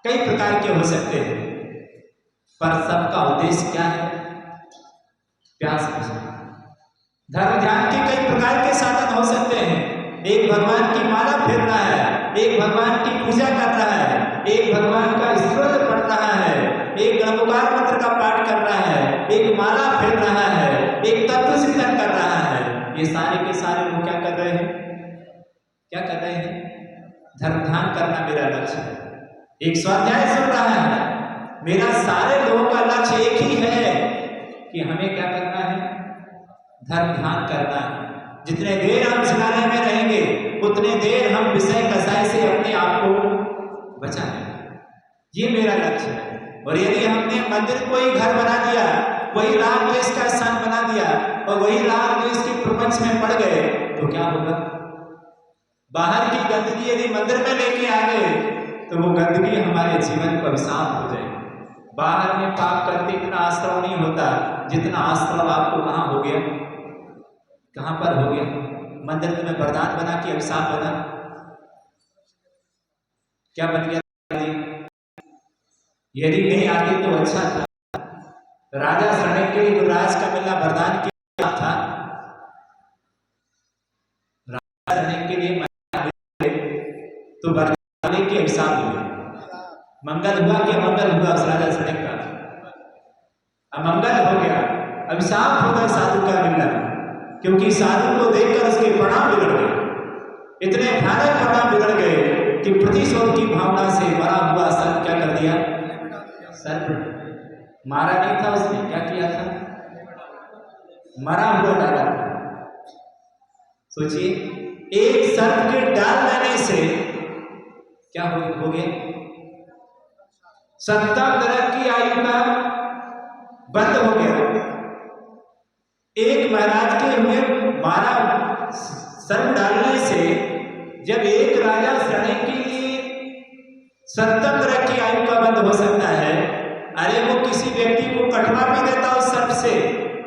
कई प्रकार के हो सकते हैं, पर सबका उद्देश्य क्या है? प्यास बुझाना। धर्म ध्यान के कई प्रकार के साधन हो सकते हैं। एक भगवान की माला फेर रहा है, एक भगवान की पूजा कर रहा है, एक भगवान का स्तोत्र पढ़ रहा है, एक गणगोपाल मंत्र का पाठ कर रहा है, एक माला फेर रहा है, एक तत्व चिंतन कर रहा है। ये सारे के सारे लोग क्या कर रहे हैं? क्या कर रहे हैं? धर्म ध्यान करना मेरा लक्ष्य है। एक स्वाध्याय सुन रहा है। मेरा सारे लोगों का लक्ष्य एक ही है कि हमें क्या करना है? धर्म ध्यान करना है। जितने देर हम सिखाने में रहेंगे उतने देर हम विषय कसाय से अपने आप को बचाएंगे। ये मेरा लक्ष्य है। और यदि हमने मंदिर को ही घर बना दिया, वही राग द्वेष का स्थान बना दिया और वही राग द्वेष के प्रपंच में पड़ गए तो क्या होगा? बाहर की गंदगी यदि मंदिर में लेके आ गए तो वो गंदगी हमारे जीवन को अभिशाप हो जाएगी। बाहर में पाप करते इतना आश्रव नहीं होता जितना आश्रव आपको कहां हो गया? कहां पर हो गया? मंदिर में वरदान बना कि अभिशाप बना। क्या बन गया? यदि नहीं आती तो अच्छा था। राजा शरण के लिए युवराज का मिलना वरदान क्या था? राजा शरण के लिए तो वरदान के अभिशाप हुए। मंगल हुआ कि अमंगल हुआ उस राजा शरण का? अमंगल हो गया, अभिशाप हो गया साधु का मिलना, क्योंकि साधु को देखकर उसके प्रणाम बिगड़ गए। इतने भयानक प्रणाम बिगड़ गए कि प्रतिशोध की भावना से मरा हुआ सर्प क्या कर दिया? सर्प मारा नहीं था उसने, क्या किया था? मरा हुआ डाला था। सोचिए, एक सर्प के डाल देने से क्या हो गया? 70 वर्ष की आयु का बंद हो गया। एक महाराज के हुए मारा सर्प डालने से जब एक राजा शरण के लिए 70 वर्ष की आयु का बंद हो सकता है, अरे वो किसी व्यक्ति को कटवा भी देता उस सर्प से,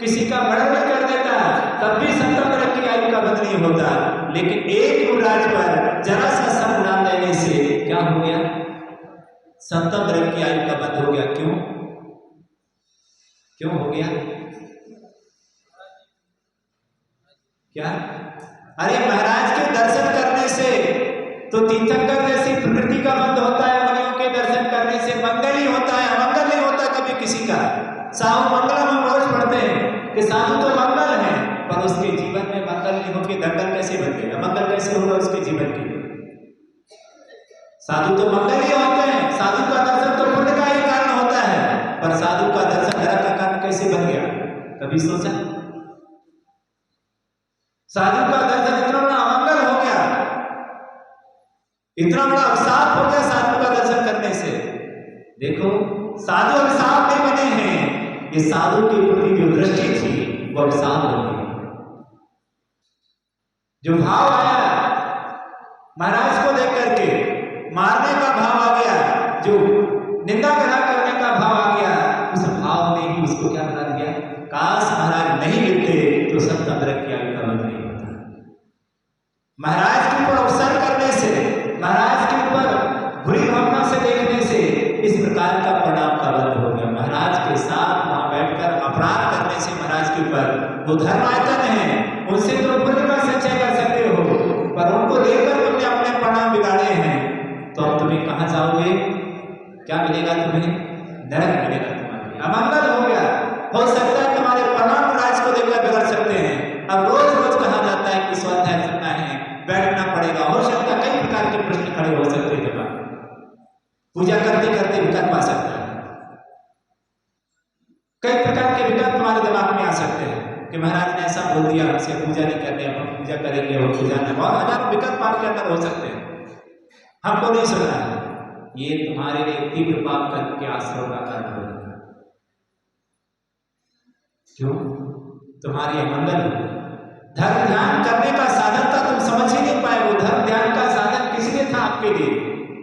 किसी का मर्डर भी कर देता, तब भी 70 वर्ष की आयु का बंद नहीं होता। लेकिन एक युवराज पर जरा सा सर्प डाल देने से क्या हो गया? 70 वर्ष की आयु का बंद हो गया। क्यों? क्यों हो गया? क्या? अरे महाराज के दर्शन करने से तो तीर्थंकर जैसी प्रकृति का बंद होता है, मुनियों के दर्शन करने से मंगल ही होता है, अमंगल नहीं होता कभी किसी का। साहु मंगलम हम रोज पढ़ते हैं कि साधु तो मंगल है, पर उसके जीवन में मंगल नहीं होकर दंगल कैसे बन गए? अमंगल कैसे होगा उसके जीवन के? साधु तो मंगल ही होते हैं। साधु का दर्शन तो पुण्य का ही कारण होता है, पर साधु का दर्शन नरक का कारण कैसे बन गया? कभी सोचा? साधु का दर्शन इतना बड़ा अमंगल हो गया, इतना बड़ा अभिशाप हो गया साधु का दर्शन करने से। देखो, साधु अभिशाप नहीं बने हैं, ये साधु के प्रति जो दृष्टि थी वो अभिशाप हो गई। जो भाव आया महाराज को देख करके, मारने का भाव आ गया, जो निंदा ग्रह करने का भाव आ गया, उस भाव ने ही उसको क्या बना दिया? काश महाराज नहीं मिलते तो 70 वर्ष की आयु का बंद नहीं होता। महाराज के ऊपर अवसर करने से, महाराज के ऊपर बुरी भावना से देखने से इस प्रकार का परिणाम का बंद हो गया। महाराज के साथ वहां बैठकर अपराध करने से महाराज के ऊपर, वो धर्मायतन है, उनसे तो पुण्य का संचय कर सकते हो, पर उनको देखकर तुमने अपने परिणाम बिगाड़े हैं, तो अब तुम्हें कहां जाओगे? क्या मिलेगा तुम्हें? नरक मिलेगा तुम्हारे। अमंगल हो गया। बहुत पड़ेगा। हो सकता है कई प्रकार के प्रश्न खड़े हो सकते हैं दिमाग में, पूजा करते करते विकल्प आ सकता है, कई प्रकार के विकल्प हमारे दिमाग में आ सकते हैं कि महाराज ने ऐसा बोल दिया, हमसे पूजा नहीं करने, अब हम पूजा करेंगे और पूजा नहीं, और हजारों विकल्प आपके अंदर हो सकते हैं। हमको नहीं सुनना है, ये तुम्हारे लिए तीव्र पाप कर्म के आश्रय का कारण होगा। क्यों? तुम्हारी अमंगल होगी। धर्म ध्यान करने का साधन था, तुम समझ ही नहीं पाए। वो धर्म ध्यान का साधन किस लिए था आपके लिए?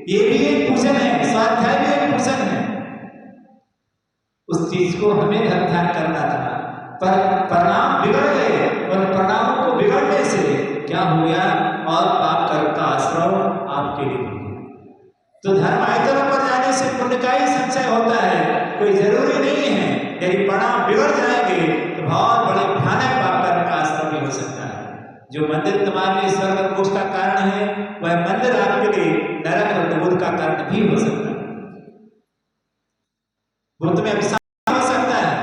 ये भी एक पूजन है, स्वाध्याय भी एक पूजन है। उस चीज को हमें धर्म ध्यान करना था, पर परिणाम बिगड़ गए, और परिणामों को बिगड़ने से क्या हो गया? और पाप कर्म का आश्रय आपके लिए हो गया। तो धर्म आयतनों पर जाने से पुण्य का ही संचय होता है, कोई जरूरी नहीं है। यदि परिणाम बिगड़ जाएंगे तो बहुत बड़े भयानक पाप कर्म का आश्रय भी हो सकता है। जो मंदिर तुम्हारे लिए स्वर्ग और मोक्ष का कारण है, वह मंदिर आपके लिए नरक और नरक का कारण भी हो सकता है। वो तुम्हें अभिशाप हो सकता है,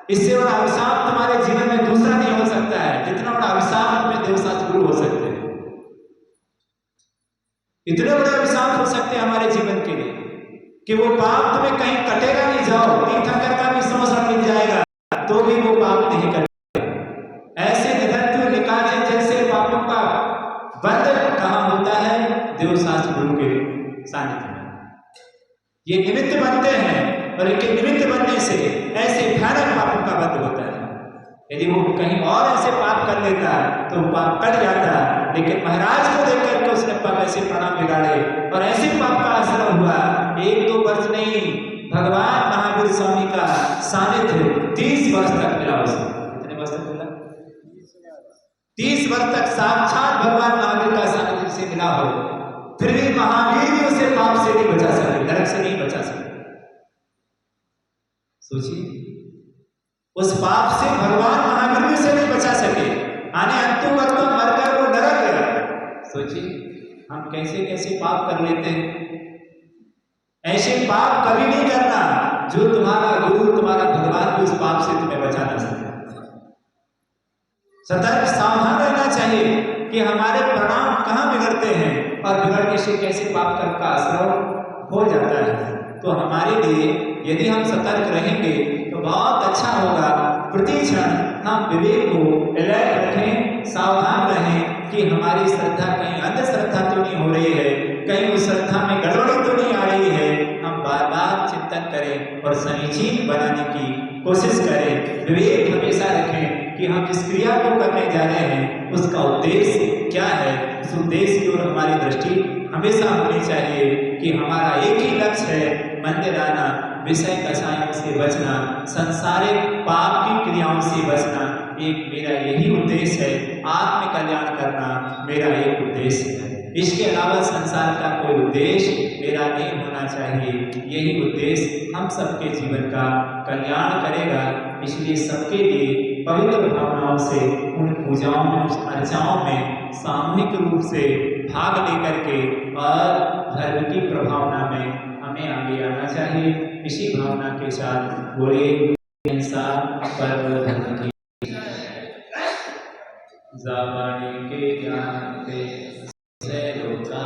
इससे बड़ा अभिशाप तुम्हारे जीवन में दूसरा नहीं हो सकता है। जितना बड़ा अभिशाप तुम्हें देवशास्त्र गुरु हो सकते हैं, इतने बड़े अभिशाप हो सकते हैं हमारे जीवन के लिए कि वो पाप तुम्हें कहीं कटेगा नहीं। जाओ तीर्थंकर का भी समझ मिल जाएगा तो भी वो पाप नहीं कटेगा। ऐसे निधन निकाले जैसे पापों का बंध कहाँ होता है? देवशास्त्र गुरु के सानिध्य में। ये निमित्त बनते हैं, और इनके निमित्त बनने से ऐसे भयानक पापों का बंध होता है। यदि वो कहीं और ऐसे पाप कर लेता तो पाप कट जाता, लेकिन महाराज को देख करके उसने ऐसे प्रणाम बिगाड़े और ऐसे पाप का असर हुआ। 1-2 वर्ष नहीं, भगवान महावीर स्वामी का सानिध्य 30 वर्ष तक मिला उसे। कितने वर्ष तक मिला? 30 वर्ष तक साक्षात भगवान महावीर का सानिध्य से मिला हो, फिर भी महावीर भी उसे पाप से नहीं बचा सके, नरक से नहीं बचा सके। सोचिए, उस पाप से भगवान महावीर भी उसे नहीं बचा सके, आने अंतिम वक्त तो मरकर वो नरक गया। सोचिए हम कैसे कैसे पाप कर लेते हैं। ऐसे पाप कभी नहीं करना जो तुम्हारा गुरु, तुम्हारा भगवान भी उस पाप से तुम्हें बचा ना सके। सतर्क सावधान रहना चाहिए कि हमारे परिणाम कहाँ बिगड़ते हैं, और बिगड़ने से कैसे पाप कर्म का असर हो जाता है। तो हमारे लिए यदि हम सतर्क रहेंगे तो बहुत अच्छा होगा। प्रति क्षण हम विवेक को अलर्ट रखें, सावधान रहें कि हमारी श्रद्धा कहीं अंधश्रद्धा तो नहीं हो रही है, कहीं उस श्रद्धा में गड़बड़ी तो नहीं आ रही है। हम बार बार चिंतन करें और समीचीन बनाने की कोशिश करें। विवेक हमेशा रखें कि हम जिस क्रिया को करने जा रहे हैं उसका उद्देश्य क्या है। उस उद्देश्य की ओर हमारी दृष्टि हमेशा होनी चाहिए कि हमारा एक ही लक्ष्य है, मंदिर आना, विषय कषायों से बचना, संसारिक पाप की क्रियाओं से बचना। एक मेरा यही उद्देश्य है, आत्म कल्याण करना मेरा एक उद्देश्य है। इसके अलावा संसार का कोई उद्देश्य मेरा नहीं होना चाहिए। यही उद्देश्य हम सबके जीवन का कल्याण करेगा। इसलिए सबके लिए पवित्र भावनाओं से उन पूजाओं में, उस अर्चाओं में सामूहिक रूप से भाग लेकर के और धर्म की प्रभावना में हमें आगे आना चाहिए। इसी भावना के साथ बोले हिंसा पर धर्म की जावाणी के ज्ञान से लोका